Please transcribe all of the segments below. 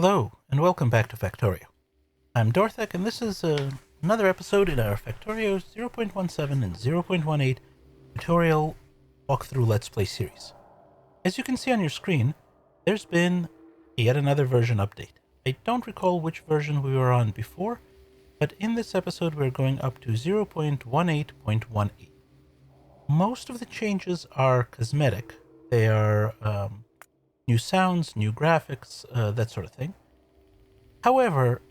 Hello, and welcome back to Factorio. I'm Dorthek, and this is another episode in our Factorio 0.17 and 0.18 tutorial walkthrough Let's Play series. As you can see on your screen, there's been yet another version update. I don't recall which version we were on before, but in this episode we're going up to 0.18.18. Most of the changes are cosmetic. They are new sounds, new graphics, that sort of thing. However,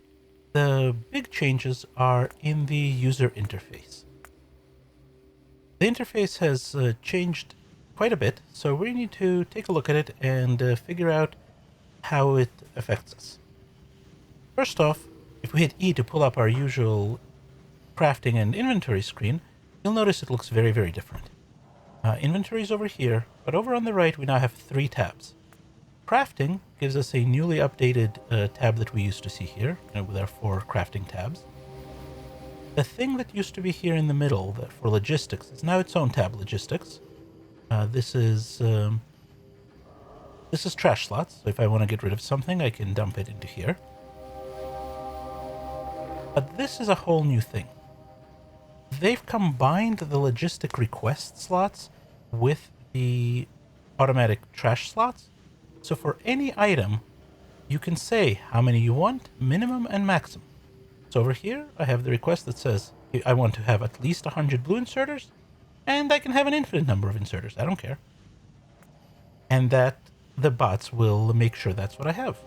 the big changes are in the user interface. The interface has changed quite a bit, so we need to take a look at it and figure out how it affects us. First off, if we hit E to pull up our usual crafting and inventory screen, you'll notice it looks very, very different. Inventory is over here, but over on the right we now have 3 tabs. Crafting gives us a newly updated tab that we used to see here, with our 4 crafting tabs. The thing that used to be here in the middle for logistics is now its own tab, logistics. This is trash slots, so if I want to get rid of something, I can dump it into here. But this is a whole new thing. They've combined the logistic request slots with the automatic trash slots. So for any item, you can say how many you want, minimum and maximum. So over here, I have the request that says I want to have at least 100 blue inserters, and I can have an infinite number of inserters. I don't care. And that the bots will make sure that's what I have.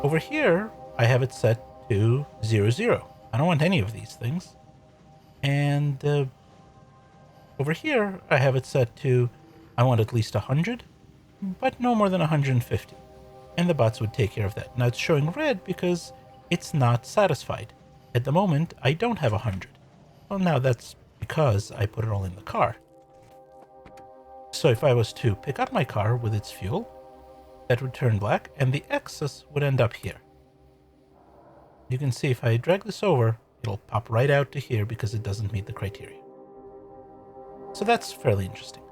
Over here, I have it set to 00. I don't want any of these things. And over here, I have it set to I want at least 100. But no more than 150. And the bots would take care of that. Now it's showing red because it's not satisfied. At the moment, I don't have 100. Well, now that's because I put it all in the car. So if I was to pick up my car with its fuel, that would turn black, and the excess would end up here. You can see if I drag this over, it'll pop right out to here because it doesn't meet the criteria. So that's fairly interesting.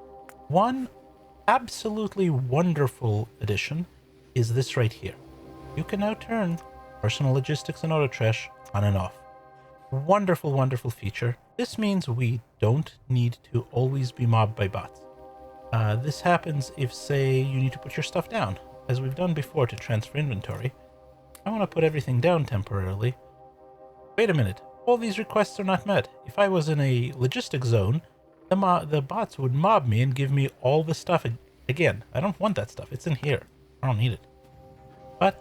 One absolutely wonderful addition is this right here. You can now turn personal logistics and auto trash on and off. Wonderful, wonderful feature. This means we don't need to always be mobbed by bots. This happens if, say, you need to put your stuff down, as we've done before to transfer inventory. I want to put everything down temporarily. Wait a minute, all these requests are not met. If I was in a logistics zone, the bots would mob me and give me all the stuff again. I don't want that stuff. It's in here. I don't need it. But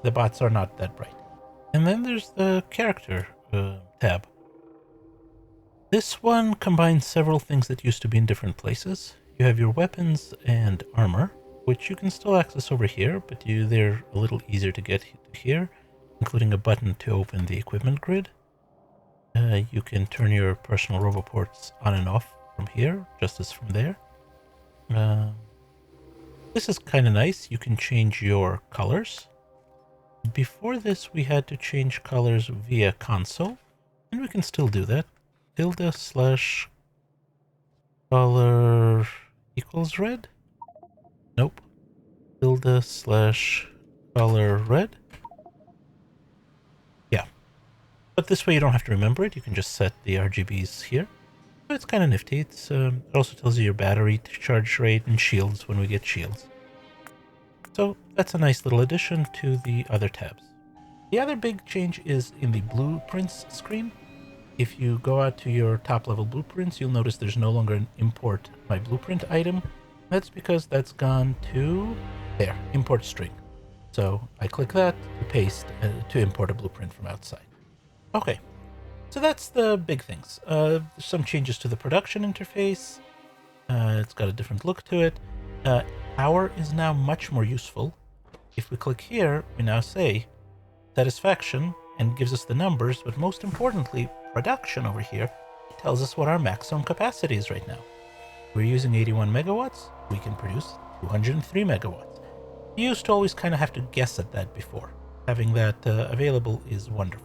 the bots are not that bright. And then there's the character tab. This one combines several things that used to be in different places. You have your weapons and armor, which you can still access over here, but they're a little easier to get to here, including a button to open the equipment grid. You can turn your personal roboports on and off from here, just as from there. This is kind of nice. You can change your colors. Before this, we had to change colors via console, and we can still do that. Tilde/color equals red? Nope. Tilde/color red? Yeah. But this way you don't have to remember it. You can just set the RGBs here. It's kind of nifty. It also tells you your battery charge rate and shields when we get shields. So that's a nice little addition to the other tabs. The other big change is in the blueprints screen. If you go out to your top level blueprints, you'll notice there's no longer an import my blueprint item. That's because that's gone to there, import string. So I click that to paste to import a blueprint from outside. Okay. So that's the big things. There's some changes to the production interface. It's got a different look to it. Hour is now much more useful. If we click here, we now say satisfaction and gives us the numbers, but most importantly, production over here tells us what our maximum capacity is right now. We're using 81 megawatts. We can produce 203 megawatts. You used to always kind of have to guess at that before. Having that available is wonderful.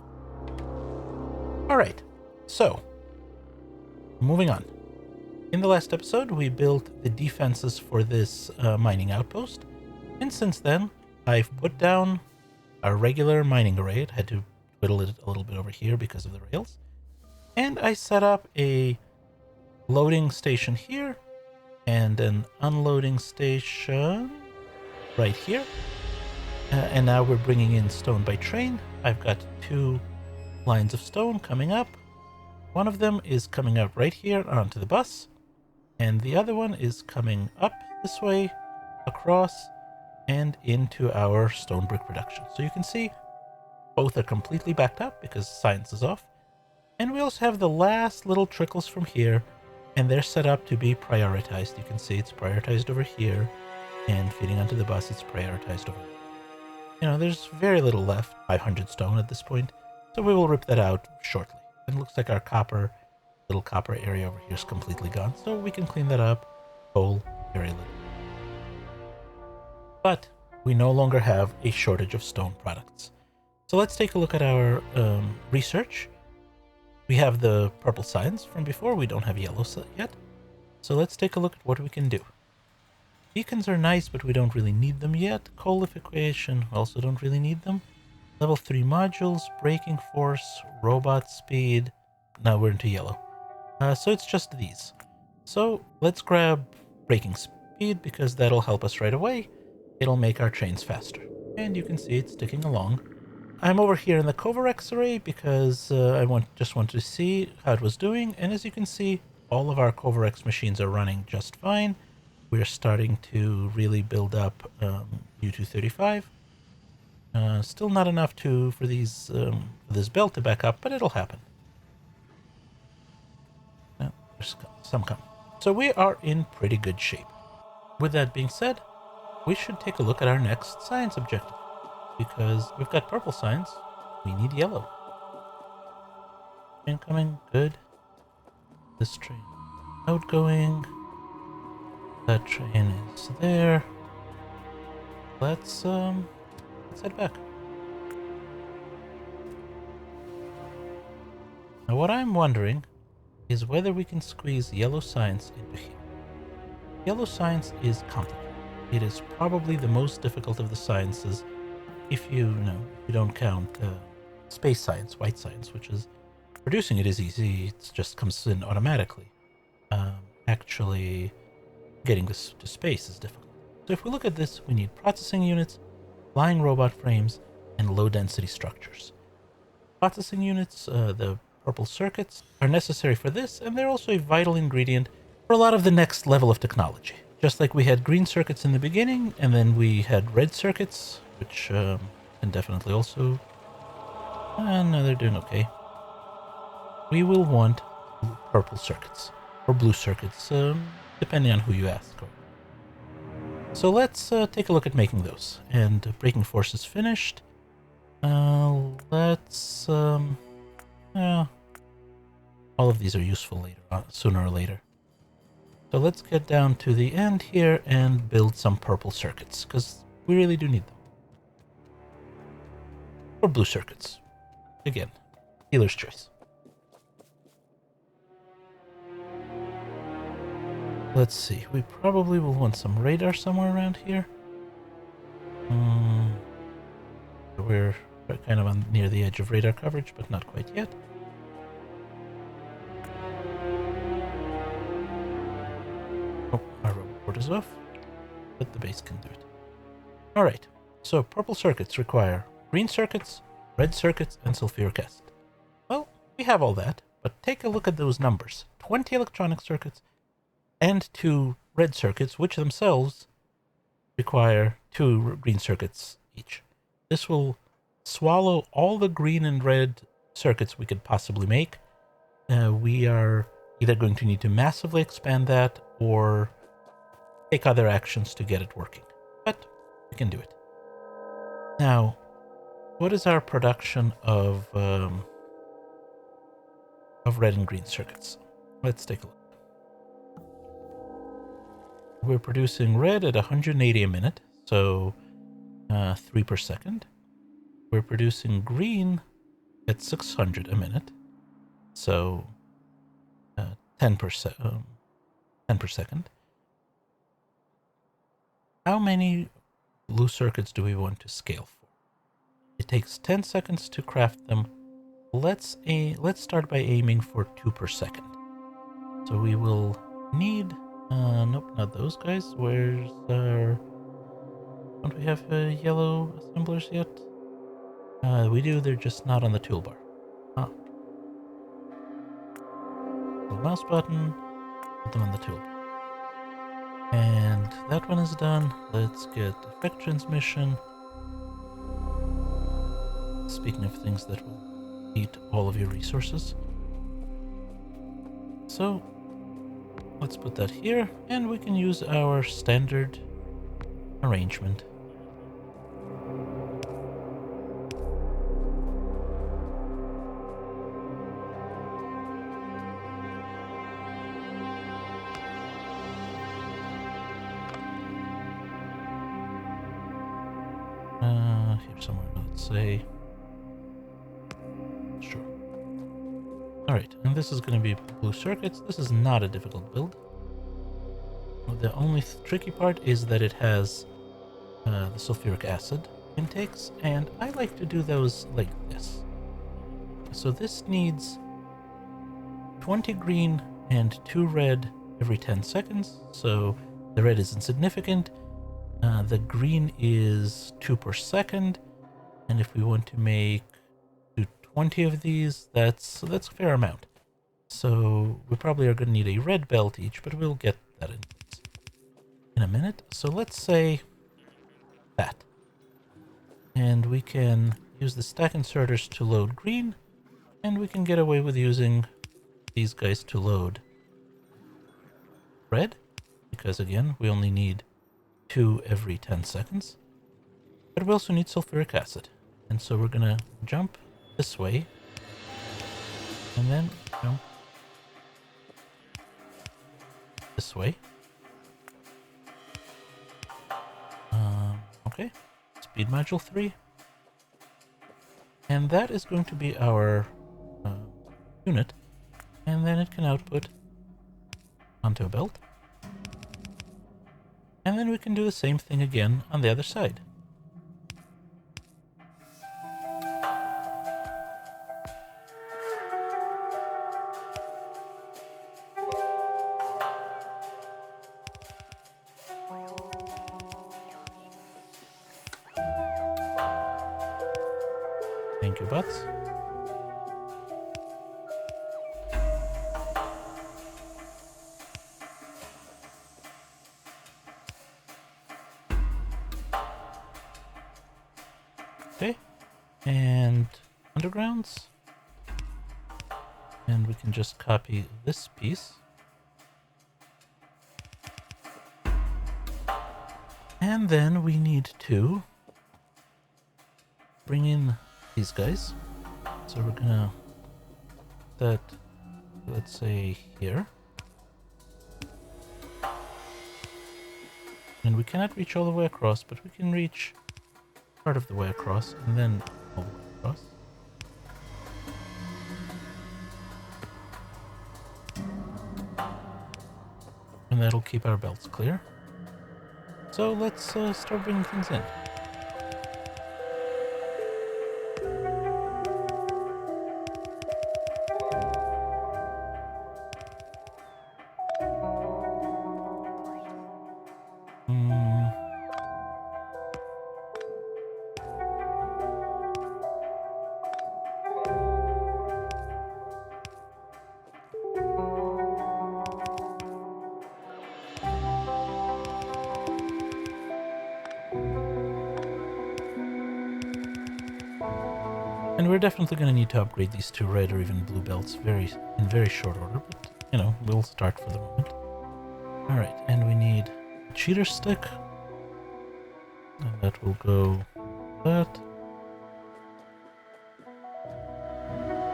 All right, so moving on. In the last episode, we built the defenses for this mining outpost, and since then, I've put down our regular mining array. I had to twiddle it a little bit over here because of the rails. And I set up a loading station here and an unloading station right here. And now we're bringing in stone by train. I've got 2 lines of stone coming up. One of them is coming up right here onto the bus, and the other one is coming up this way, across, and into our stone brick production. So you can see both are completely backed up because science is off. And we also have the last little trickles from here, and they're set up to be prioritized. You can see it's prioritized over here, and feeding onto the bus, it's prioritized over there. You know, there's very little left, 500 stone at this point, so we will rip that out shortly. And it looks like our little copper area over here is completely gone, so we can clean that up. Coal, very little. But we no longer have a shortage of stone products. So let's take a look at our research. We have the purple science from before. We don't have yellow yet. So let's take a look at what we can do. Beacons are nice, but we don't really need them yet. Coalification, also don't really need them. Level 3 modules, braking force, robot speed. Now we're into yellow. So it's just these. So let's grab braking speed because that'll help us right away. It'll make our trains faster. And you can see it's ticking along. I'm over here in the Kovarex array because I just wanted to see how it was doing. And as you can see, all of our Kovarex machines are running just fine. We're starting to really build up U235. Still not enough for this belt to back up, but it'll happen. There's some come. So we are in pretty good shape. With that being said, we should take a look at our next science objective. Because we've got purple science, we need yellow. Incoming, good. This train outgoing. That train is there. Let's head back. Now what I'm wondering is whether we can squeeze yellow science into here. Yellow science is complicated. It is probably the most difficult of the sciences if you don't count space science, white science, which is producing it is easy. It just comes in automatically. Actually getting this to space is difficult. So if we look at this, we need processing units, flying robot frames, and low-density structures. Processing units, the purple circuits, are necessary for this, and they're also a vital ingredient for a lot of the next level of technology. Just like we had green circuits in the beginning, and then we had red circuits, which can definitely also... no, they're doing okay. We will want purple circuits, or blue circuits, depending on who you ask. So let's take a look at making those. And braking force is finished. Let's... all of these are useful later, sooner or later. So let's get down to the end here and build some purple circuits, because we really do need them. Or blue circuits. Again, dealer's choice. Let's see, we probably will want some radar somewhere around here. We're kind of near the edge of radar coverage, but not quite yet. Oh, our report is off, but the base can do it. Alright, so purple circuits require green circuits, red circuits, and sulfuric acid. Well, we have all that, but take a look at those numbers. 20 electronic circuits and 2 red circuits, which themselves require 2 green circuits each. This will swallow all the green and red circuits we could possibly make. We are either going to need to massively expand that or take other actions to get it working. But we can do it. Now, what is our production of red and green circuits? Let's take a look. We're producing red at 180 a minute, so 3 per second. We're producing green at 600 a minute, so 10 per second. How many blue circuits do we want to scale for? It takes 10 seconds to craft them. Let's start by aiming for 2 per second. So we will need... nope, not those guys. Where's our... Don't we have yellow assemblers yet? We do, they're just not on the toolbar. Ah. The mouse button, put them on the toolbar. And that one is done. Let's get effect transmission. Speaking of things that will eat all of your resources. So, let's put that here, and we can use our standard arrangement. Here somewhere, let's say... Sure. Alright, and this is going to be blue circuits. This is not a difficult build. The only tricky part is that it has the sulfuric acid intakes, and I like to do those like this. So this needs 20 green and 2 red every 10 seconds, so the red is insignificant. The green is 2 per second, and if we want to make 20 of these, that's a fair amount. So we probably are going to need a red belt each, but we'll get that in a minute. So let's say that. And we can use the stack inserters to load green, and we can get away with using these guys to load red, because again, we only need 2 every 10 seconds. But we also need sulfuric acid. And so we're going to jump this way, and then jump this way. Okay, speed module 3. And that is going to be our unit, and then it can output onto a belt. And then we can do the same thing again on the other side. Thank you, Butts. Okay, and undergrounds. And we can just copy this piece. And then we need to bring in these guys. So we're gonna put that, let's say, here. And we cannot reach all the way across, but we can reach part of the way across, and then all the way across. And that'll keep our belts clear. So let's start bringing things in. And we're definitely going to need to upgrade these to red or even blue belts in very short order, but, you know, we'll start for the moment. Alright, and we need a cheater stick. And that will go that.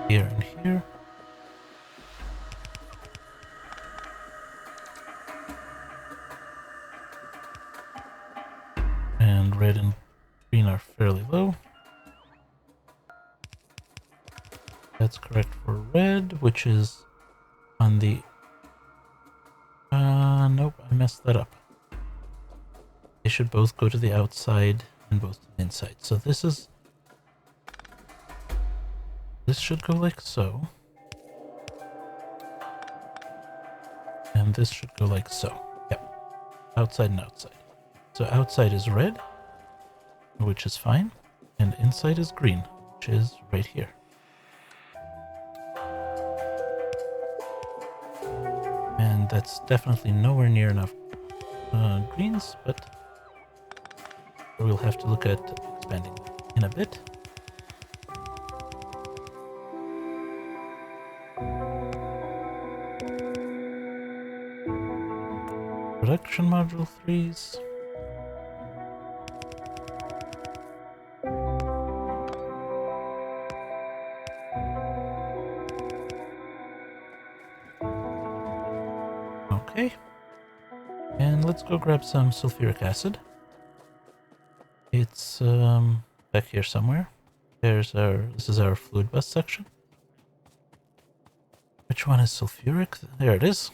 Here and here. And red and green are fairly low. That's correct for red, which is on the... nope, I messed that up. They should both go to the outside and both to the inside. So this should go like so. And this should go like so. Yep. Outside and outside. So outside is red, which is fine. And inside is green, which is right here. And that's definitely nowhere near enough greens, but we'll have to look at expanding in a bit. Production module 3s. Okay. And let's go grab some sulfuric acid. It's back here somewhere. This is our fluid bus section. Which one is sulfuric? There it is.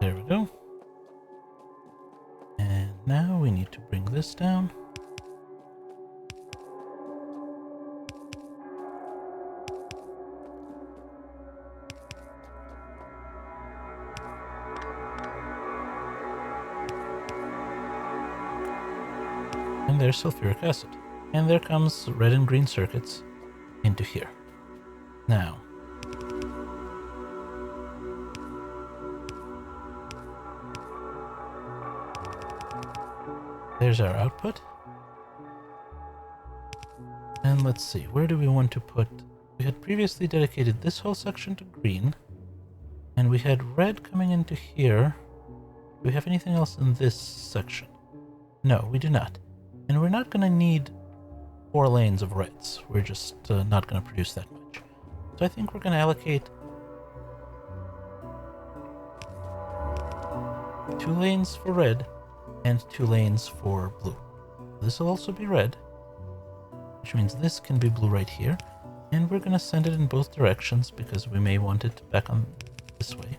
There we go. And now we need to bring this down. And there's sulfuric acid. And there comes red and green circuits into here. Now, there's our output. And let's see, where do we want to put... We had previously dedicated this whole section to green. And we had red coming into here. Do we have anything else in this section? No, we do not. And we're not going to need 4 lanes of reds. We're just not going to produce that much. So I think we're going to allocate 2 lanes for red and 2 lanes for blue. This will also be red, which means this can be blue right here. And we're going to send it in both directions because we may want it back on this way.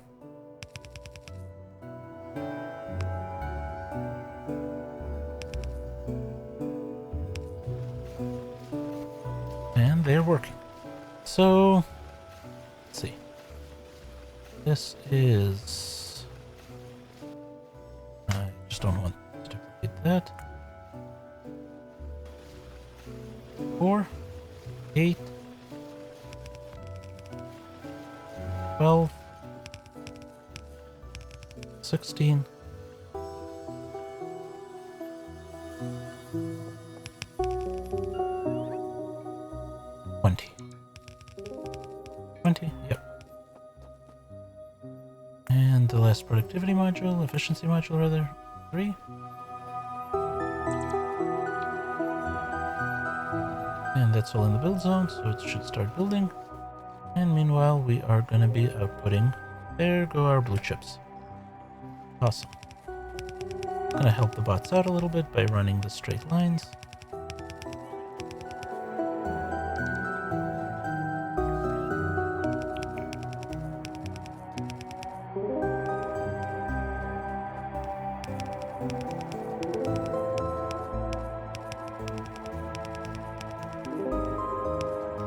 And they're working. So, let's see. This is... I just don't want to duplicate that. 4, 8, 12, 16, 20. 20, yep. And the last productivity module, efficiency module rather, 3. And that's all in the build zone, so it should start building. And meanwhile, we are going to be outputting. There go our blue chips. Awesome. Going to help the bots out a little bit by running the straight lines.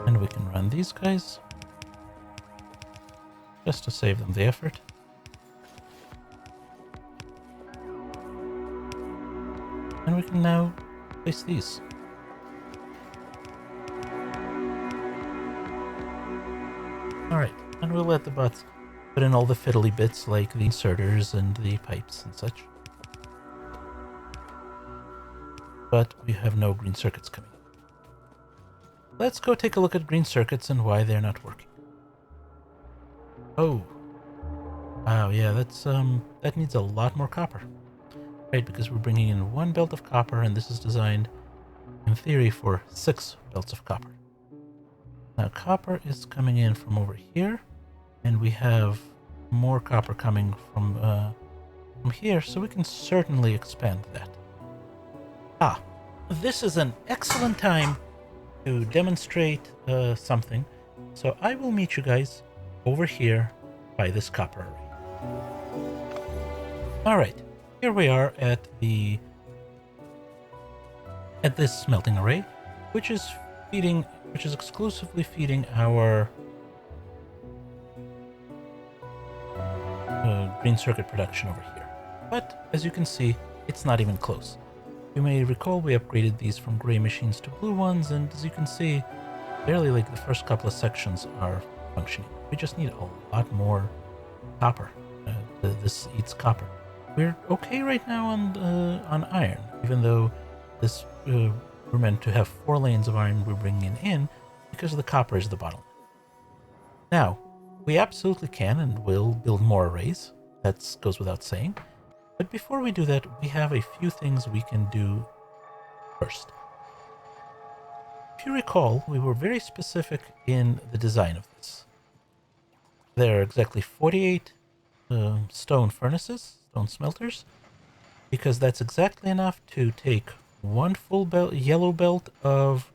And we can run these guys just to save them the effort. And we can now place these. Alright, and we'll let the bots put in all the fiddly bits like the inserters and the pipes and such. But we have no green circuits coming in. Let's go take a look at green circuits and why they're not working. Oh. Wow, yeah, that needs a lot more copper. Right, because we're bringing in 1 belt of copper, and this is designed in theory, for 6 belts of copper. Now, copper is coming in from over here, and we have more copper coming from here, so we can certainly expand that. Ah, this is an excellent time to demonstrate something, so I will meet you guys over here by this copper array. Alright, here we are at this smelting array, which is exclusively feeding our green circuit production over here. But as you can see, it's not even close. You may recall we upgraded these from gray machines to blue ones, and as you can see, barely like the first couple of sections are functioning. We just need a lot more copper. This eats copper. We're okay right now on iron, even though this we're meant to have 4 lanes of iron we're bringing in because the copper is the bottleneck. Now, we absolutely can and will build more arrays. That goes without saying. But before we do that, we have a few things we can do first. If you recall, we were very specific in the design of this. There are exactly 48 stone furnaces, stone smelters, because that's exactly enough to take 1 full yellow belt of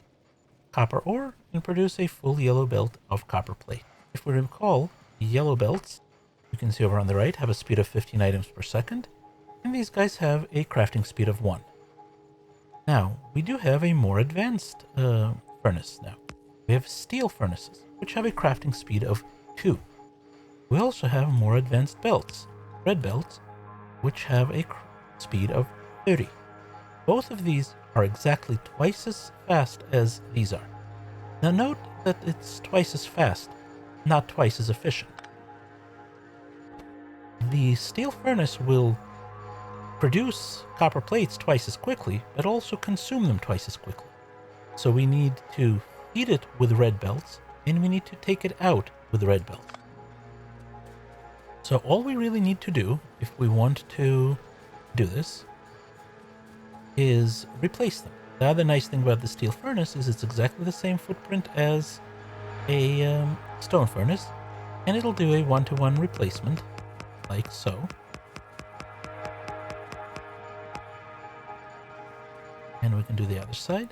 copper ore and produce a full yellow belt of copper plate. If we recall, the yellow belts, you can see over on the right, have a speed of 15 items per second, and these guys have a crafting speed of 1. Now, we do have a more advanced furnace now. We have steel furnaces, which have a crafting speed of 2. We also have more advanced belts, red belts, which have a speed of 30. Both of these are exactly twice as fast as these are. Now note that it's twice as fast, not twice as efficient. The steel furnace will produce copper plates twice as quickly, but also consume them twice as quickly. So we need to feed it with red belts, and we need to take it out with red belts. So all we really need to do, if we want to do this, is replace them. The other nice thing about the steel furnace is it's exactly the same footprint as a stone furnace, and it'll do a 1-to-1 replacement, like so. And we can do the other side.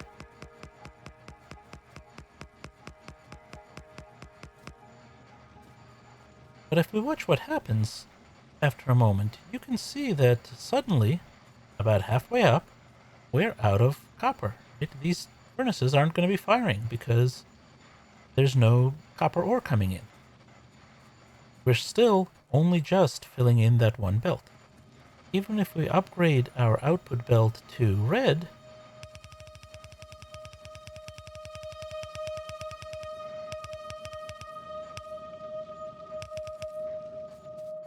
But if we watch what happens after a moment, you can see that suddenly, about halfway up, we're out of copper. These furnaces aren't going to be firing because there's no copper ore coming in. We're still only just filling in that 1 belt. Even if we upgrade our output belt to red,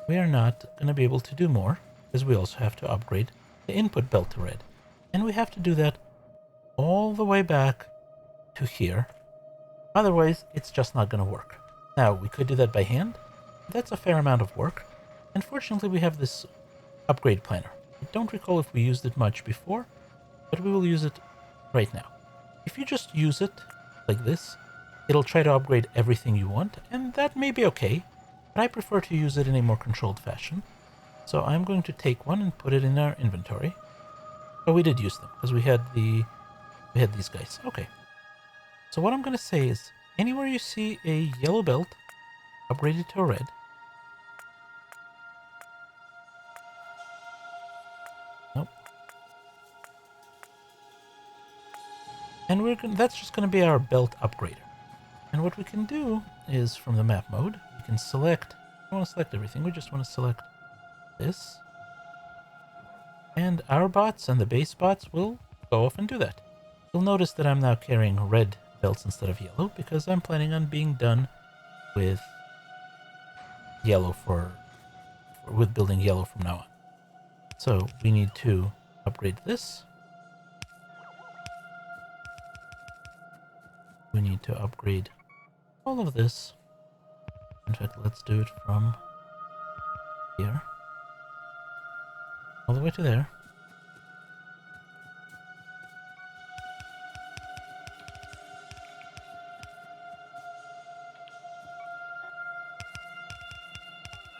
we are not going to be able to do more, because we also have to upgrade the input belt to red. And we have to do that all the way back to here. Otherwise, it's just not going to work. Now, we could do that by hand. That's a fair amount of work. Unfortunately, we have this upgrade planner. I don't recall if we used it much before, but we will use it right now. If you just use it like this, it'll try to upgrade everything you want, and that may be okay, but I prefer to use it in a more controlled fashion. So I'm going to take one and put it in our inventory. Oh, we did use them, because we had these guys. Okay. So what I'm going to say is, anywhere you see a yellow belt upgraded to a red, nope. And that's just going to be our belt upgrader. And what we can do is, from the map mode, we can select, I don't want to select everything, we just want to select this. And our bots and the base bots will go off and do that. You'll notice that I'm now carrying red belts instead of yellow, because I'm planning on being done with yellow with building yellow from now on. So we need to upgrade this. We need to upgrade all of this. In fact, let's do it from here all the way to there.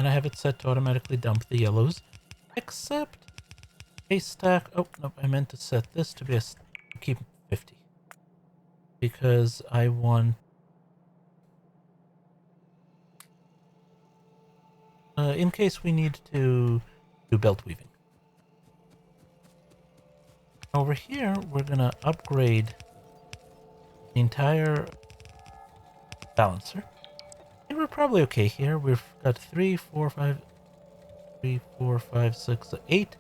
And I have it set to automatically dump the yellows, except a stack. Oh, nope, I meant to set this to be keep 50. Because I want... in case we need to do belt weaving. Over here, we're gonna upgrade the entire balancer. And we're probably okay here. We've got 3, 4, 5, 8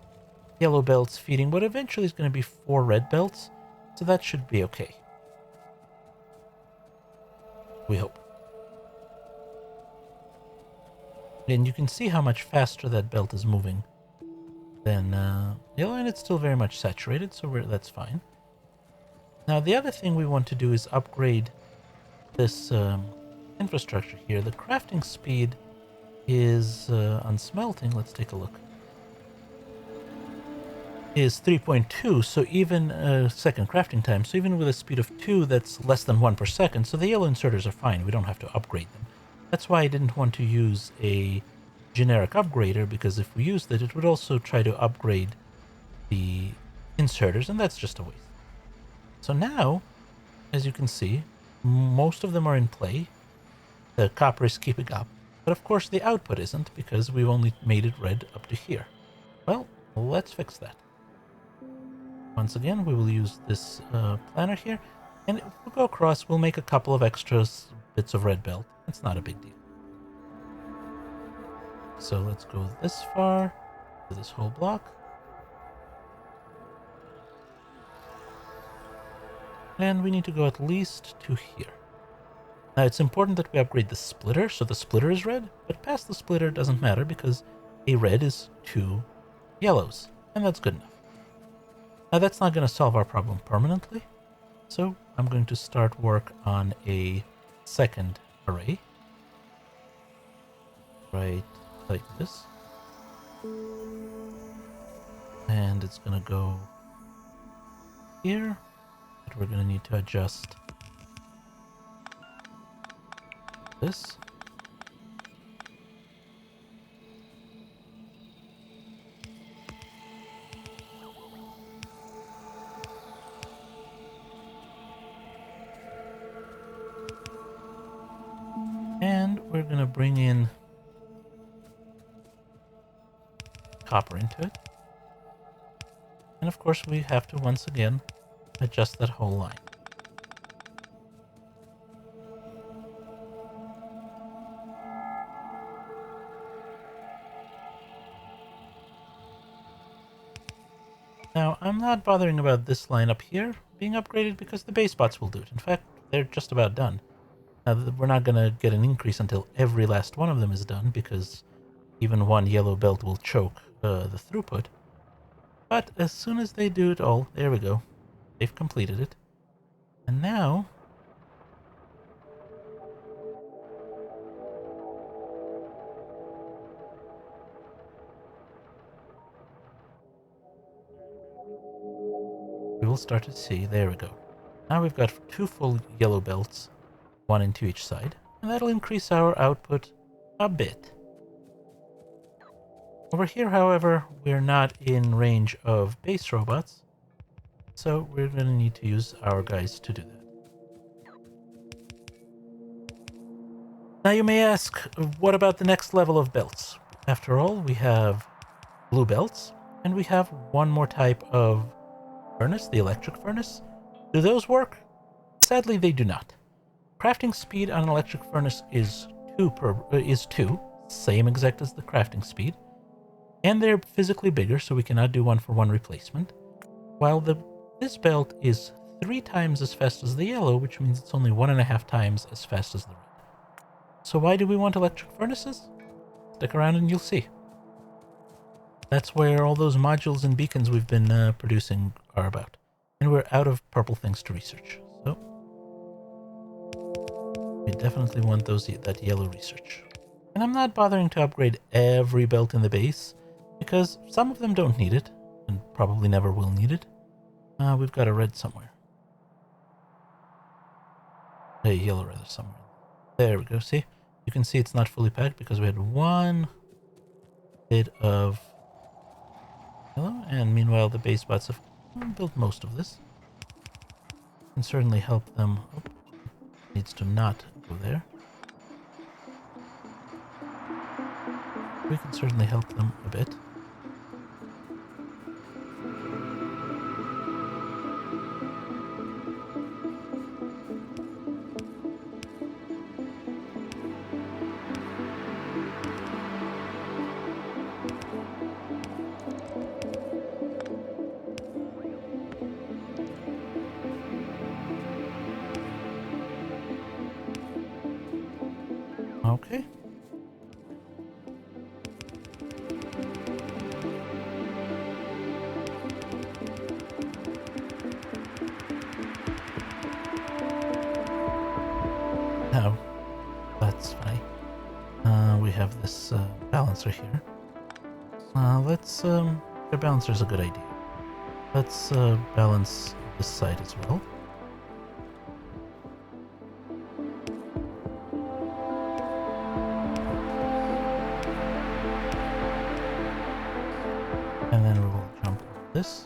yellow belts feeding what eventually is going to be 4 red belts. So that should be okay. We hope. And you can see how much faster that belt is moving than yellow, and it's still very much saturated, so that's fine. Now the other thing we want to do is upgrade this infrastructure here. The crafting speed is on smelting. Let's take a look. Is 3.2, so even second crafting time. So even with a speed of 2, that's less than 1 per second. So the yellow inserters are fine. We don't have to upgrade them. That's why I didn't want to use a generic upgrader, because if we used it, it would also try to upgrade the inserters, and that's just a waste. So now, as you can see, most of them are in play. The copper is keeping up, but of course the output isn't, because we've only made it red up to here. Well, let's fix that. Once again, we will use this planner here, and if we go across, we'll make a couple of extra bits of red belt. It's not a big deal. So let's go this far, to this whole block. And we need to go at least to here. Now it's important that we upgrade the splitter, so the splitter is red, but past the splitter doesn't matter because a red is 2 yellows, and that's good enough. Now that's not going to solve our problem permanently, so I'm going to start work on a second array. Right like this. And it's going to go here, but we're going to need to adjust this. And we're going to bring in copper into it. And of course we have to once again adjust that whole line. Now I'm not bothering about this line up here being upgraded because the base bots will do it. In fact, they're just about done. Now we're not going to get an increase until every last one of them is done, because even one yellow belt will choke the throughput. But as soon as they do it all, there we go. They've completed it. And now we will start to see, there we go. Now we've got 2 full yellow belts, 1 into each side, and that'll increase our output a bit. Over here, however, we're not in range of base robots, so we're going to need to use our guys to do that. Now you may ask, what about the next level of belts? After all, we have blue belts, and we have one more type of furnace, the electric furnace. Do those work? Sadly, they do not. Crafting speed on an electric furnace is 2, same exact as the crafting speed. And they're physically bigger, so we cannot do 1-for-1 replacement. While this belt is 3 times as fast as the yellow, which means it's only 1.5 times as fast as the red. So why do we want electric furnaces? Stick around and you'll see. That's where all those modules and beacons we've been producing are about. And we're out of purple things to research, so we definitely want that yellow research. And I'm not bothering to upgrade every belt in the base, because some of them don't need it, and probably never will need it. We've got a red somewhere. A yellow rather somewhere. There we go, see? You can see it's not fully packed because we had 1, bit of yellow, and meanwhile the base bots have built most of this. Can certainly help them. Oh, needs to not go there. We can certainly help them a bit. Okay. Now, that's funny. We have this balancer here. The balancer's a good idea. Let's balance this side as well. And then we will jump over this.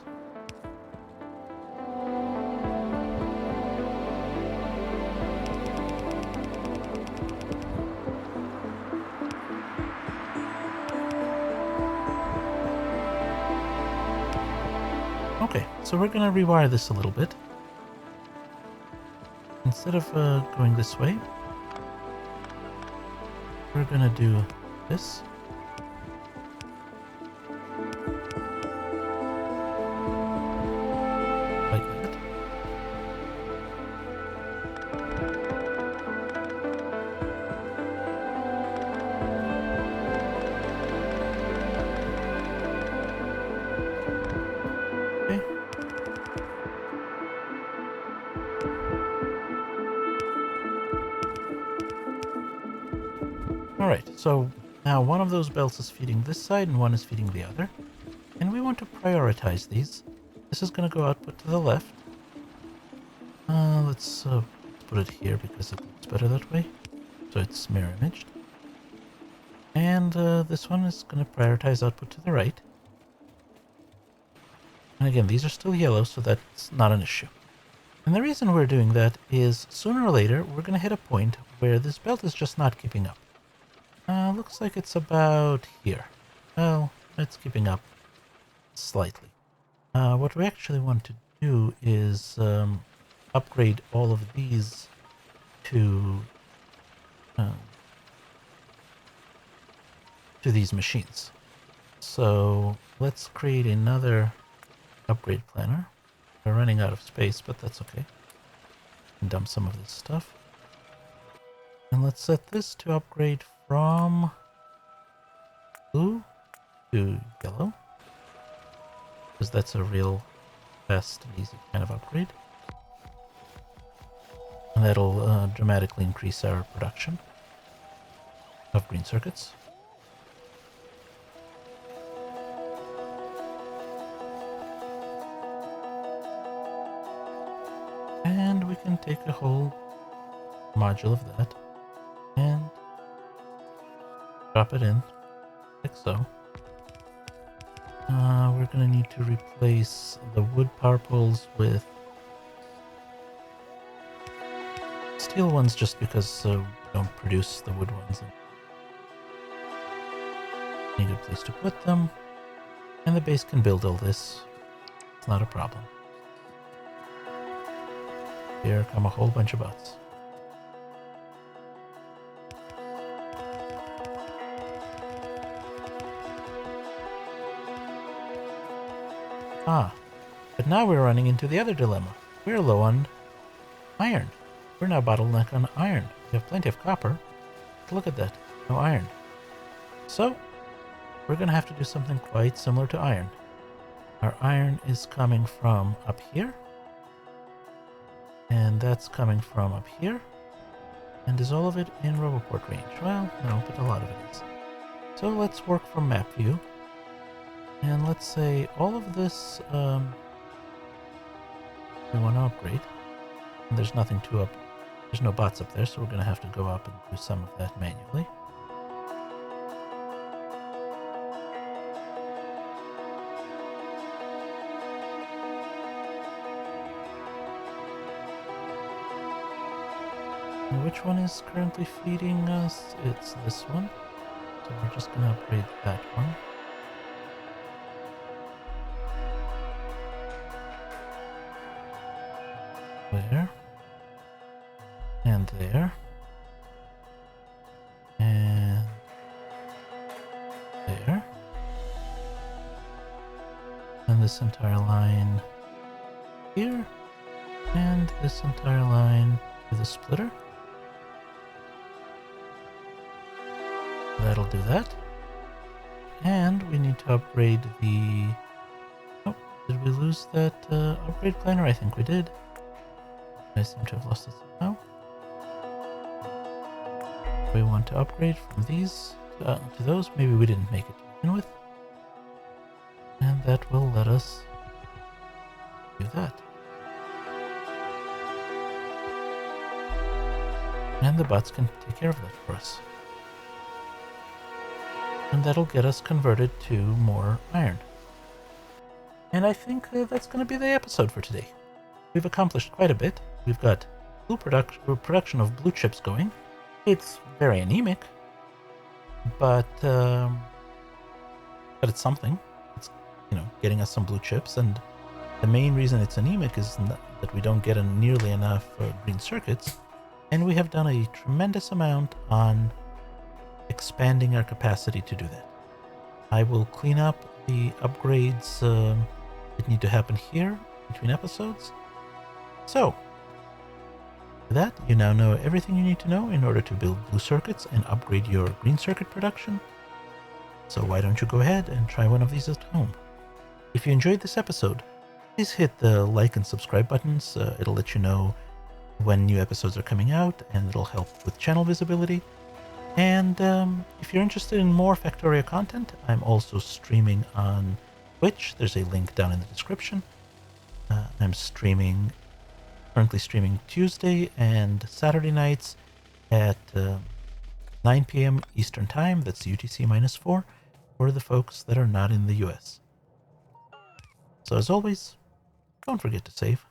Okay, so we're gonna rewire this a little bit. Instead of going this way, we're gonna do this. Like that. Okay. Alright, so now one of those belts is feeding this side and one is feeding the other. And we want to prioritize these. This is going to go output to the left. Let's put it here because it looks better that way. So it's mirror imaged. And this one is going to prioritize output to the right. And again, these are still yellow, so that's not an issue. And the reason we're doing that is sooner or later, we're going to hit a point where this belt is just not keeping up. Looks like it's about here. Well, it's keeping up slightly. What we actually want to do is upgrade all of these to these machines. So let's create another upgrade planner. We're running out of space, but that's okay. And dump some of this stuff. And let's set this to upgrade from blue to yellow, because that's a real fast and easy kind of upgrade. And that'll dramatically increase our production of green circuits. And we can take a whole module of that and drop it in, like so. We're going to need to replace the wood power poles with steel ones just because we don't produce the wood ones. Need a good place to put them. And the base can build all this. It's not a problem. Here come a whole bunch of bots. But now we're running into the other dilemma. We're low on iron. We're now bottleneck on iron. We have plenty of copper. But look at that. No iron. So, we're going to have to do something quite similar to iron. Our iron is coming from up here. And that's coming from up here. And is all of it in Roboport range? Well, no, but a lot of it is. So let's work from map view. And let's say all of this we want to upgrade. And there's nothing to up. There's no bots up there, so we're going to have to go up and do some of that manually. And which one is currently feeding us? It's this one. So we're just going to upgrade that one. There. And there. And there. And this entire line here. And this entire line to the splitter. That'll do that. And we need to upgrade the... Oh, did we lose that upgrade planner? I think we did. I seem to have lost it somehow. We want to upgrade from these to those. Maybe we didn't make it to begin with. And that will let us do that. And the bots can take care of that for us. And that'll get us converted to more iron. And I think that's going to be the episode for today. We've accomplished quite a bit. We've got production of blue chips going. It's very anemic, but it's something. It's, getting us some blue chips. And the main reason it's anemic is that we don't get nearly enough green circuits. And we have done a tremendous amount on expanding our capacity to do that. I will clean up the upgrades that need to happen here between episodes. So, with that, you now know everything you need to know in order to build blue circuits and upgrade your green circuit production. So why don't you go ahead and try one of these at home? If you enjoyed this episode, please hit the like and subscribe buttons. It'll let you know when new episodes are coming out, and it'll help with channel visibility. And if you're interested in more Factorio content, I'm also streaming on Twitch. There's a link down in the description. I'm currently streaming Tuesday and Saturday nights at 9 p.m. Eastern Time. That's UTC -4 for the folks that are not in the US. So as always, don't forget to save.